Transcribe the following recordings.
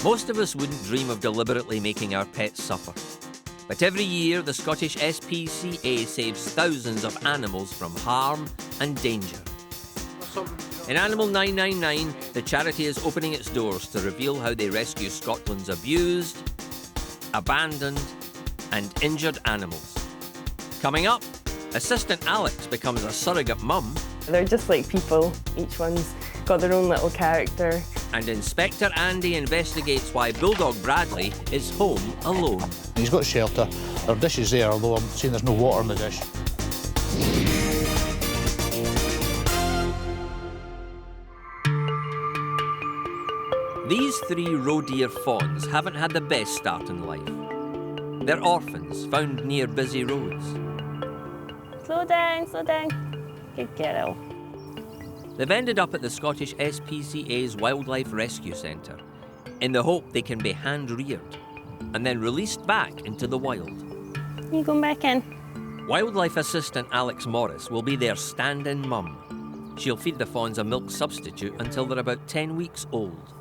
Most of us wouldn't dream of deliberately making our pets suffer. But every year, the Scottish SPCA saves thousands of animals from harm and danger. In Animal 999, the charity is opening its doors to reveal how they rescue Scotland's abused, abandoned and injured animals. Coming up, Assistant Alex becomes a surrogate mum. They're just like people. Each one's got their own little character. And Inspector Andy investigates why Bulldog Bradley is home alone. He's got shelter. There are dishes there, although I'm seeing there's no water in the dish. These three roe deer fawns haven't had the best start in life. They're orphans found near busy roads. Slow down, slow down. Good girl. They've ended up at the Scottish SPCA's Wildlife Rescue Centre in the hope they can be hand-reared and then released back into the wild. You going back in? Wildlife assistant Alex Morris will be their stand-in mum. She'll feed the fawns a milk substitute until they're about 10 weeks old.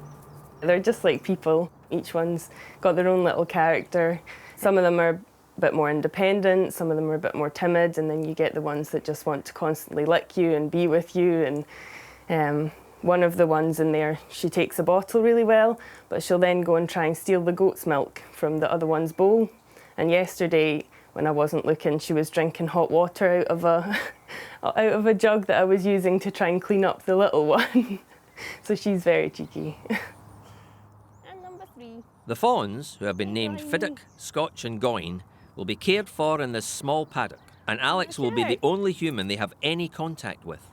They're just like people. Each one's got their own little character. Some of them are a bit more independent, some of them are a bit more timid, and then you get the ones that just want to constantly lick you and be with you. And one of the ones in there, she takes a bottle really well, but she'll then go and try and steal the goat's milk from the other one's bowl. And yesterday, when I wasn't looking, she was drinking hot water out of a jug that I was using to try and clean up the little one. So she's very cheeky. And number 3. The fawns, who have been named Fiddock, Scotch and Goyne, will be cared for in this small paddock, and Alex will be the only human they have any contact with.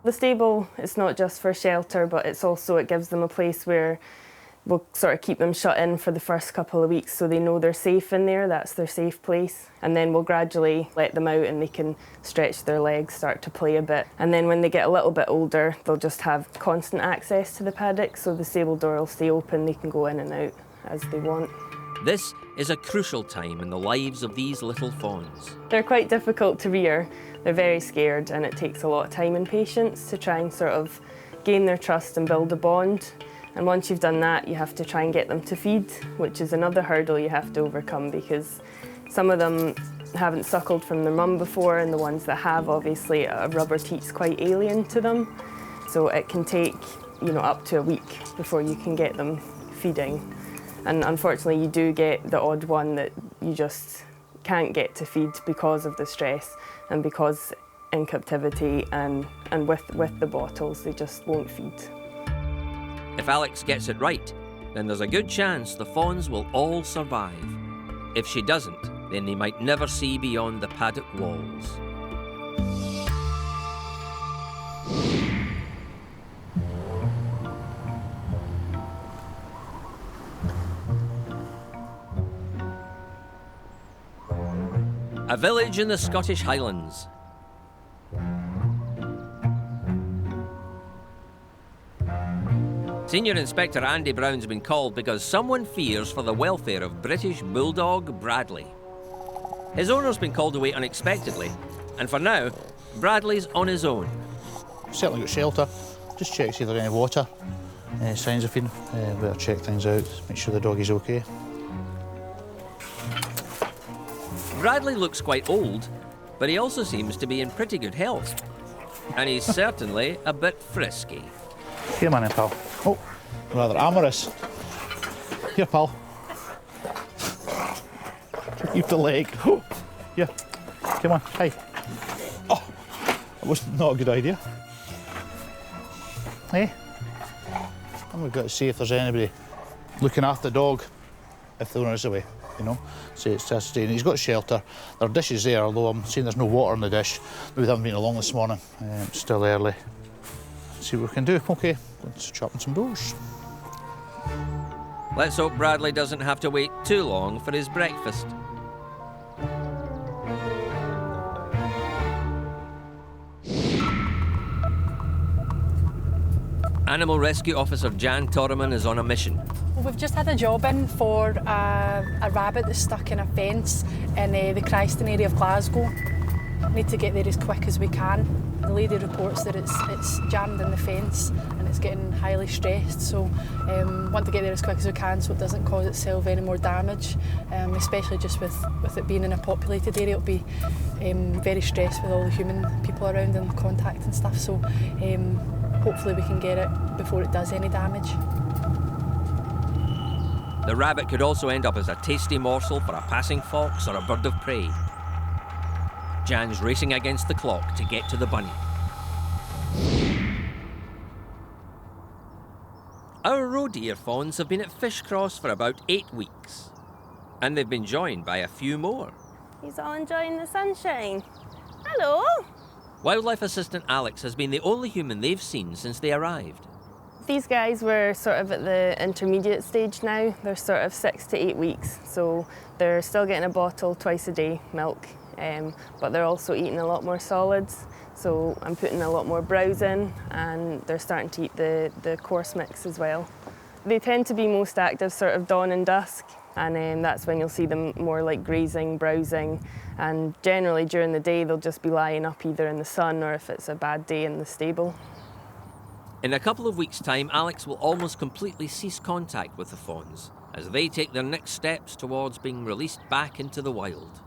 The stable is not just for shelter, but it gives them a place where we'll sort of keep them shut in for the first couple of weeks so they know they're safe in there, that's their safe place. And then we'll gradually let them out and they can stretch their legs, start to play a bit. And then when they get a little bit older, they'll just have constant access to the paddock, so the stable door will stay open, they can go in and out as they want. This is a crucial time in the lives of these little fawns. They're quite difficult to rear. They're very scared, and it takes a lot of time and patience to try and sort of gain their trust and build a bond. And once you've done that, you have to try and get them to feed, which is another hurdle you have to overcome, because some of them haven't suckled from their mum before, and the ones that have, obviously, a rubber teat's quite alien to them. So it can take, up to a week before you can get them feeding. And unfortunately, you do get the odd one that you just can't get to feed because of the stress and because in captivity and with the bottles, they just won't feed. If Alex gets it right, then there's a good chance the fawns will all survive. If she doesn't, then they might never see beyond the paddock walls. A village in the Scottish Highlands. Senior Inspector Andy Brown's been called because someone fears for the welfare of British Bulldog Bradley. His owner's been called away unexpectedly, and for now, Bradley's on his own. Certainly got shelter. Just check see if there's any water, signs of feeding. Better check things out, make sure the doggy's okay. Bradley looks quite old, but he also seems to be in pretty good health. And he's certainly a bit frisky. Here, man, pal. Oh, rather amorous. Here, pal. Keep the leg. Oh, here. Come on, hey. Oh, that was not a good idea. Hey. And we've got to see if there's anybody looking after the dog if the owner is away. So it's just staying. He's got shelter. There are dishes there, although I'm seeing there's no water in the dish. Maybe they haven't been along this morning. It's still early. See what we can do. Okay, let's chop in some doors. Let's hope Bradley doesn't have to wait too long for his breakfast. Animal Rescue Officer Jan Torriman is on a mission. Well, we've just had a job in for a rabbit that's stuck in a fence in the Christen area of Glasgow. Need to get there as quick as we can. The lady reports that it's jammed in the fence and it's getting highly stressed, so want to get there as quick as we can so it doesn't cause itself any more damage, especially just with it being in a populated area. It'll be very stressed with all the human people around and contact and stuff, so hopefully we can get it before it does any damage. The rabbit could also end up as a tasty morsel for a passing fox or a bird of prey. Jan's racing against the clock to get to the bunny. Our roe deer fawns have been at Fishcross for about 8 weeks, and they've been joined by a few more. He's all enjoying the sunshine. Hello. Wildlife assistant Alex has been the only human they've seen since they arrived. These guys were sort of at the intermediate stage now. They're sort of 6 to 8 weeks, so they're still getting a bottle twice a day, milk, but they're also eating a lot more solids. So I'm putting a lot more browse in, and they're starting to eat the coarse mix as well. They tend to be most active sort of dawn and dusk, and that's when you'll see them more like grazing, browsing, and generally during the day they'll just be lying up either in the sun or if it's a bad day in the stable. In a couple of weeks' time, Alex will almost completely cease contact with the fawns as they take their next steps towards being released back into the wild.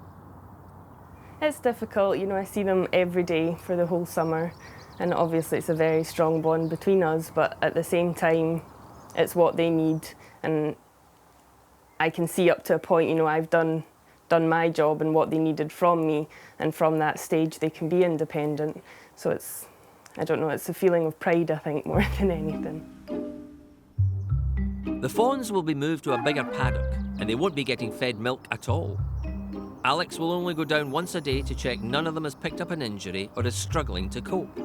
It's difficult, you know, I see them every day for the whole summer, and obviously it's a very strong bond between us, but at the same time it's what they need, and I can see up to a point, you know, I've done my job and what they needed from me, and from that stage they can be independent. So it's, I don't know, it's a feeling of pride, I think, more than anything. The fawns will be moved to a bigger paddock, and they won't be getting fed milk at all. Alex will only go down once a day to check none of them has picked up an injury or is struggling to cope.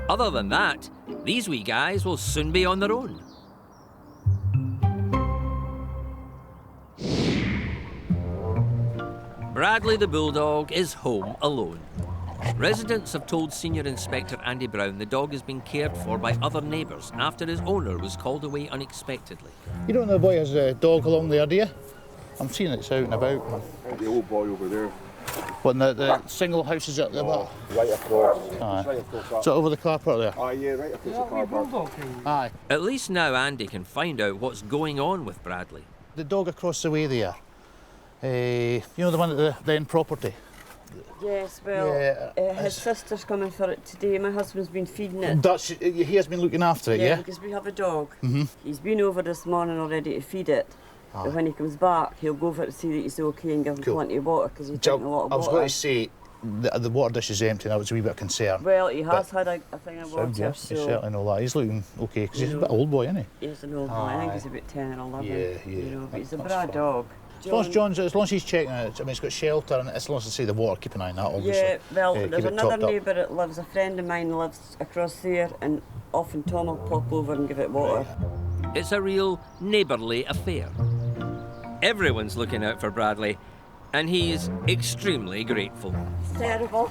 Other than that, these wee guys will soon be on their own. Bradley the Bulldog is home alone. Residents have told Senior Inspector Andy Brown the dog is being cared for by other neighbours after his owner was called away unexpectedly. You don't know the boy has a dog along there, do you? I'm seeing it's out and about. The old boy over there. What, the single houses at the back? Right across. Aye. Right across that. So over the car park there? Aye, yeah, right across the car park. Aye. At least now Andy can find out what's going on with Bradley. The dog across the way there, you know, the one at the then property? Yes, well, Yeah, his sister's coming for it today. My husband's been feeding it. He has been looking after it, yeah? Because we have a dog. Mm-hmm. He's been over this morning already to feed it. Ah. But when he comes back, he'll go for it to see that he's okay and give him plenty of water because he's drinking a lot of water. I was going to say, the water dish is empty, and I was a wee bit of concern. Well, he has had a thing of water, Yeah, so... you certainly know that. He's looking okay, because he's a bit old boy, isn't he? He's an old boy. I think he's about 10 or 11. Yeah. You know, but he's a That's bra fine. dog. As long as he's checking it, I mean, it's got shelter, and as long as I see the water, keep an eye on that, obviously. Yeah, well, Keep there's it another topped up. neighbour that lives, a friend of mine lives across there, and often Tom will pop over and give it water. It's a real neighbourly affair. Everyone's looking out for Bradley, and he's extremely grateful. It's terrible.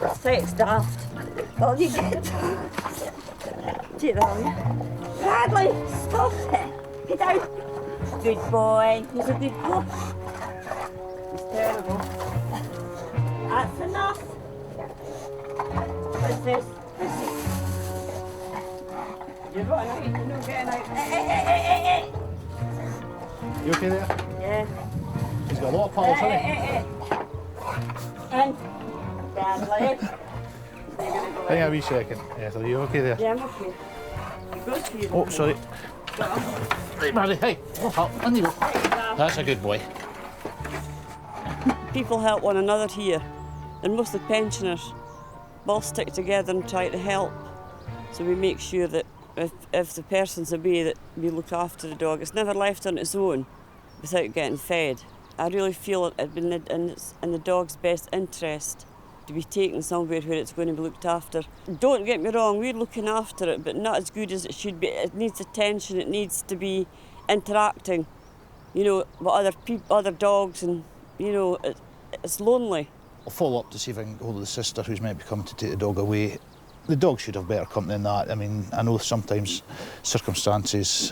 It's sex daft. All you get. Take that on you. Bradley, stop it. Get out. Good boy. He's a good boy. It's terrible. That's enough. What's this? You're running out. You're not getting out. Hey. You okay there? Yeah. He's got a lot of pals, hasn't he? And Bradley. Hang on a wee second. Yeah, are you okay there? Yeah, I'm okay. You go to your Oh, sorry. Right, Marley, hey. On you go. That's a good boy. People help one another here, and mostly pensioners. We all stick together and try to help. So we make sure that if the person's away, that we look after the dog. It's never left on its own without getting fed. I really feel it'd been in the dog's best interest to be taken somewhere where it's going to be looked after. Don't get me wrong, we're looking after it, but not as good as it should be. It needs attention, it needs to be interacting, you know, with other people, other dogs, and, you know, it's lonely. I'll follow up to see if I can get hold of the sister who's meant to be coming to take the dog away. The dog should have better company than that. I mean, I know sometimes circumstances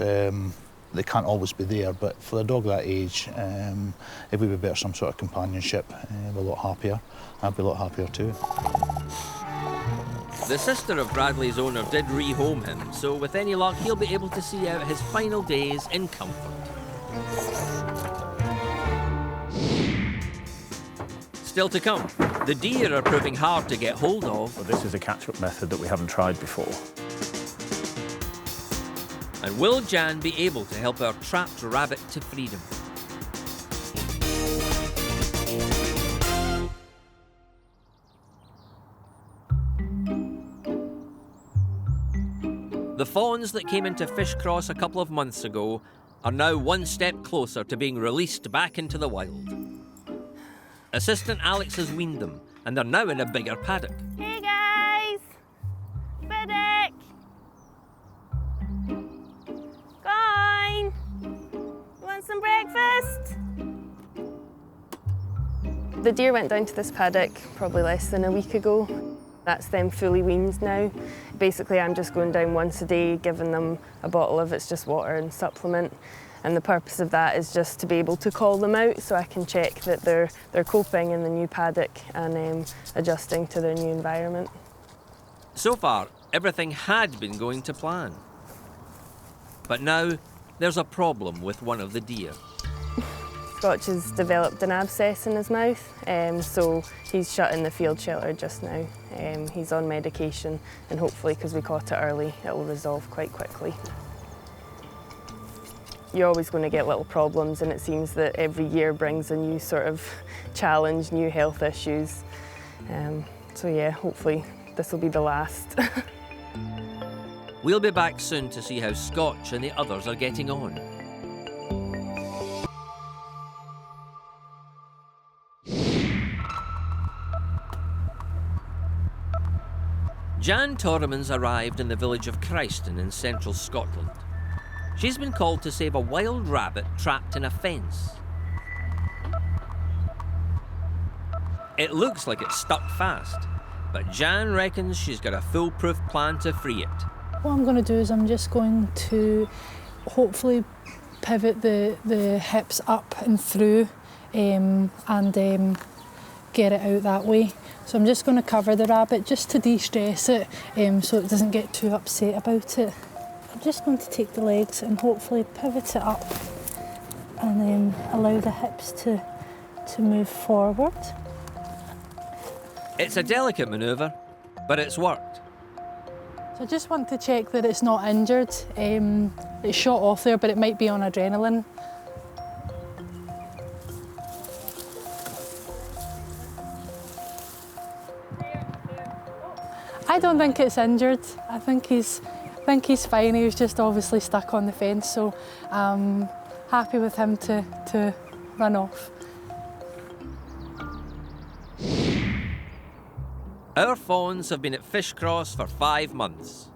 they can't always be there, but for a dog that age, if we would better some sort of companionship, we're a lot happier. I'd be a lot happier too. The sister of Bradley's owner did rehome him, so with any luck he'll be able to see out his final days in comfort. Still to come, the deer are proving hard to get hold of. Well, this is a catch-up method that we haven't tried before. And will Jan be able to help our trapped rabbit to freedom? The fawns that came into Fishcross a couple of months ago are now one step closer to being released back into the wild. Assistant Alex has weaned them, and they're now in a bigger paddock. Hey guys! Paddock! Go on! You want some breakfast? The deer went down to this paddock probably less than a week ago. That's them fully weaned now. Basically, I'm just going down once a day, giving them a bottle of it's just water and supplement. And the purpose of that is just to be able to call them out so I can check that they're coping in the new paddock and adjusting to their new environment. So far, everything had been going to plan. But now, there's a problem with one of the deer. Scotch has developed an abscess in his mouth, so he's shut in the field shelter just now. He's on medication, and hopefully, because we caught it early, it will resolve quite quickly. You're always going to get little problems, and it seems that every year brings a new sort of challenge, new health issues. So yeah, hopefully this will be the last. We'll be back soon to see how Scotch and the others are getting on. Jan Tormans arrived in the village of Christen in central Scotland. She's been called to save a wild rabbit trapped in a fence. It looks like it's stuck fast, but Jan reckons she's got a foolproof plan to free it. What I'm going to do is I'm just going to hopefully pivot the hips up and through and get it out that way. So I'm just going to cover the rabbit just to de-stress it so it doesn't get too upset about it. I'm just going to take the legs and hopefully pivot it up and allow the hips to move forward. It's a delicate manoeuvre, but it's worked. So I just want to check that it's not injured. It's shot off there, but it might be on adrenaline. I don't think it's injured. I think he's fine. He was just obviously stuck on the fence, so I'm happy with him to run off. Our fawns have been at Fishcross for 5 months.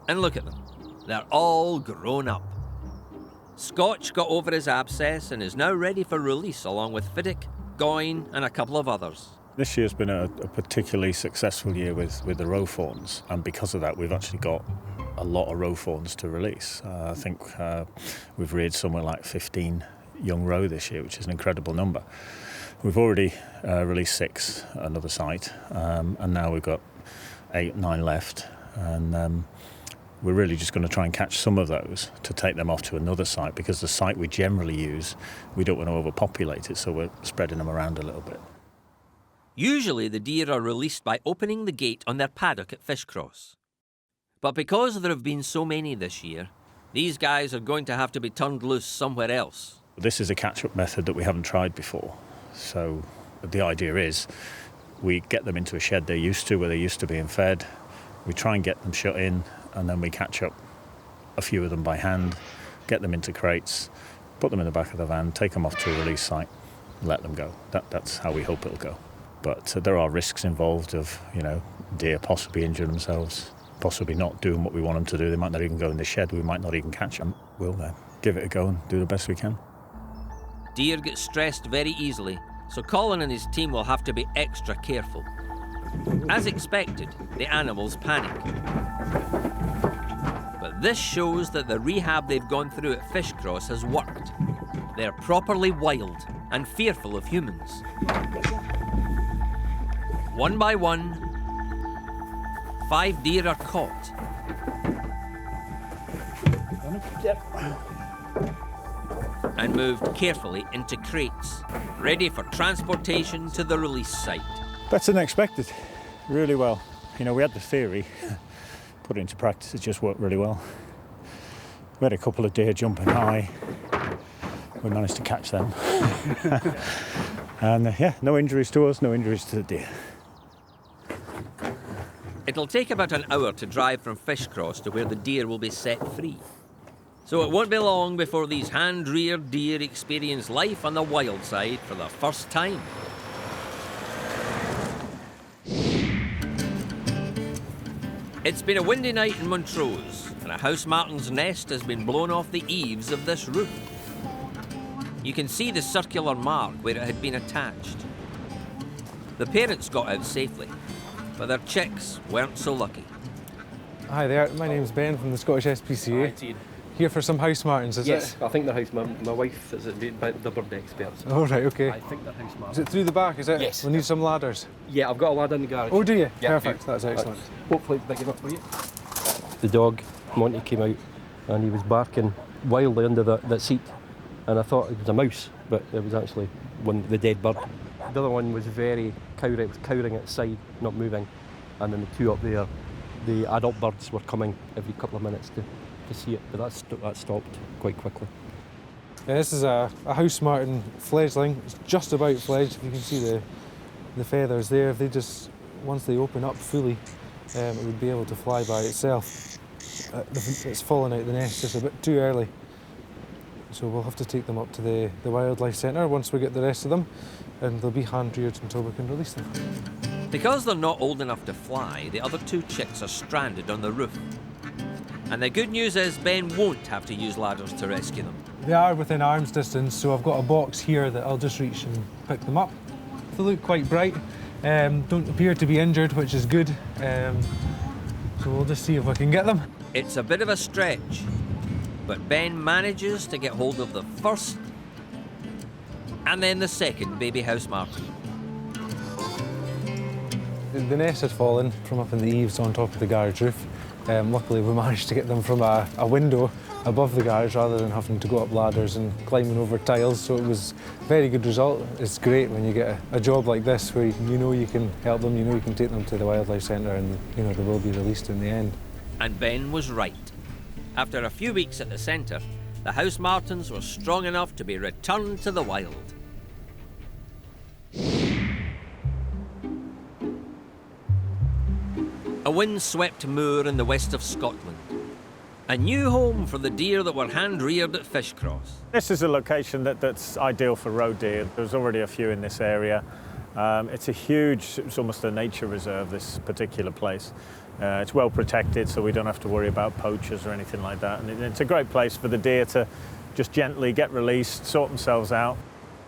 And look at them. They're all grown up. Scotch got over his abscess and is now ready for release along with Fiddick, Goyne and a couple of others. This year's been a particularly successful year with the roe fawns, and because of that we've actually got a lot of roe fawns to release. I think we've reared somewhere like 15 young roe this year, which is an incredible number. We've already released 6 at another site, and now we've got 8, 9 left, and we're really just going to try and catch some of those to take them off to another site, because the site we generally use, we don't want to overpopulate it, so we're spreading them around a little bit. Usually the deer are released by opening the gate on their paddock at Fishcross. But because there have been so many this year, these guys are going to have to be turned loose somewhere else. This is a catch-up method that we haven't tried before. So the idea is we get them into a shed they're used to, where they're used to being fed. We try and get them shut in, and then we catch up a few of them by hand, get them into crates, put them in the back of the van, take them off to a release site, let them go. That's how we hope it'll go. But there are risks involved of, deer possibly injuring themselves, possibly not doing what we want them to do. They might not even go in the shed. We might not even catch them. We'll give it a go and do the best we can. Deer get stressed very easily, so Colin and his team will have to be extra careful. As expected, the animals panic. But This shows that the rehab they've gone through at Fishcross has worked. They're properly wild and fearful of humans. One by one, 5 deer are caught. And moved carefully into crates, ready for transportation to the release site. Better than expected, really well. You know, we had the theory, put it into practice, it just worked really well. We had a couple of deer jumping high. We managed to catch them. And yeah, no injuries to us, no injuries to the deer. It'll take about an hour to drive from Fishcross to where the deer will be set free. So it won't be long before these hand-reared deer experience life on the wild side for the first time. It's been a windy night in Montrose, and a house martin's nest has been blown off the eaves of this roof. You can see the circular mark where it had been attached. The parents got out safely, but their chicks weren't so lucky. Hi there, my name's Ben from the Scottish SPCA. Hi, Here for some house martins, is yes, it? I think they're house. My wife is the bird expert. Oh, right, okay. I think they're house martins. Is it through the back, is it? Yes. We'll need some ladders. Yeah, I've got a ladder in the garage. Oh, do you? Yeah, Perfect, that's excellent. Hopefully big enough for you. The dog, Monty, came out and he was barking wildly under that seat, and I thought it was a mouse, but it was actually the dead bird. The other one was very cowering at its side, not moving, and then the two up there, the adult birds were coming every couple of minutes to see it, but that stopped quite quickly. Yeah, this is a house martin fledgling. It's just about fledged. You can see the feathers there. If they just, once they open up fully, it would be able to fly by itself. It's fallen out of the nest just a bit too early. So we'll have to take them up to the Wildlife Centre once we get the rest of them, and they'll be hand-reared until we can release them. Because they're not old enough to fly, the other 2 chicks are stranded on the roof. And the good news is Ben won't have to use ladders to rescue them. They are within arm's distance, so I've got a box here that I'll just reach and pick them up. They look quite bright, don't appear to be injured, which is good. So we'll just see if I can get them. It's a bit of a stretch, but Ben manages to get hold of the first and then the second baby house martin. The nest had fallen from up in the eaves on top of the garage roof. Luckily we managed to get them from a window above the garage rather than having to go up ladders and climbing over tiles, so it was a very good result. It's great when you get a job like this where you know you can help them, you know you can take them to the Wildlife Centre, and you know they will be released in the end. And Ben was right. After a few weeks at the centre, the house martins were strong enough to be returned to the wild. A wind-swept moor in the west of Scotland. A new home for the deer that were hand-reared at Fishcross. This is a location that's ideal for roe deer. There's already a few in this area. It's a huge, it's almost a nature reserve, this particular place. It's well protected, so we don't have to worry about poachers or anything like that. And it's a great place for the deer to just gently get released, sort themselves out.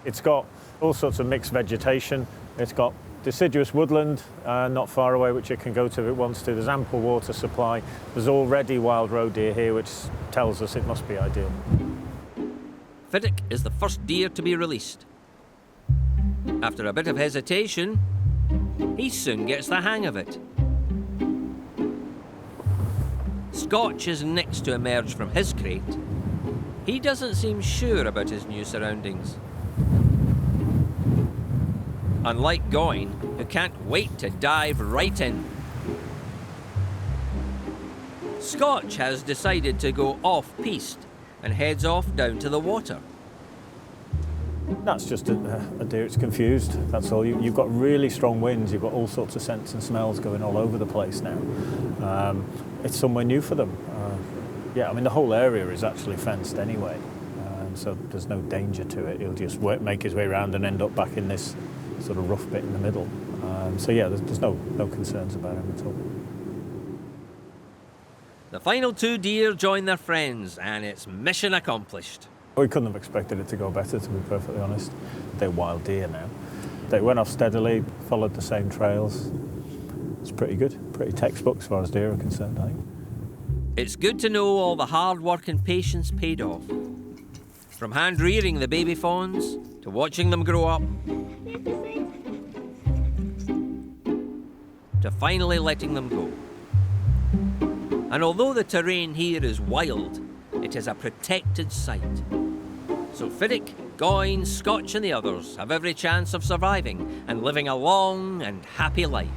It's got all sorts of mixed vegetation. It's got deciduous woodland not far away, which it can go to if it wants to. There's ample water supply. There's already wild roe deer here, which tells us it must be ideal. Fiddick is the first deer to be released. After a bit of hesitation, he soon gets the hang of it. Scotch is next to emerge from his crate. He doesn't seem sure about his new surroundings. Unlike Goyne, who can't wait to dive right in. Scotch has decided to go off-piste and heads off down to the water. That's just a deer, it's confused, that's all. You've got really strong winds, you've got all sorts of scents and smells going all over the place now. It's somewhere new for them. Yeah, I mean, the whole area is actually fenced anyway, so there's no danger to it. He'll just make his way around and end up back in this sort of rough bit in the middle. So yeah, there's no concerns about him at all. The final 2 deer join their friends, and it's mission accomplished. We couldn't have expected it to go better, to be perfectly honest. They're wild deer now. They went off steadily, followed the same trails. It's pretty good, pretty textbook as far as deer are concerned, I think. It's good to know all the hard work and patience paid off. From hand-rearing the baby fawns, to watching them grow up, to finally letting them go. And although the terrain here is wild, it is a protected site. So Fiddick, Goyne, Scotch and the others have every chance of surviving and living a long and happy life.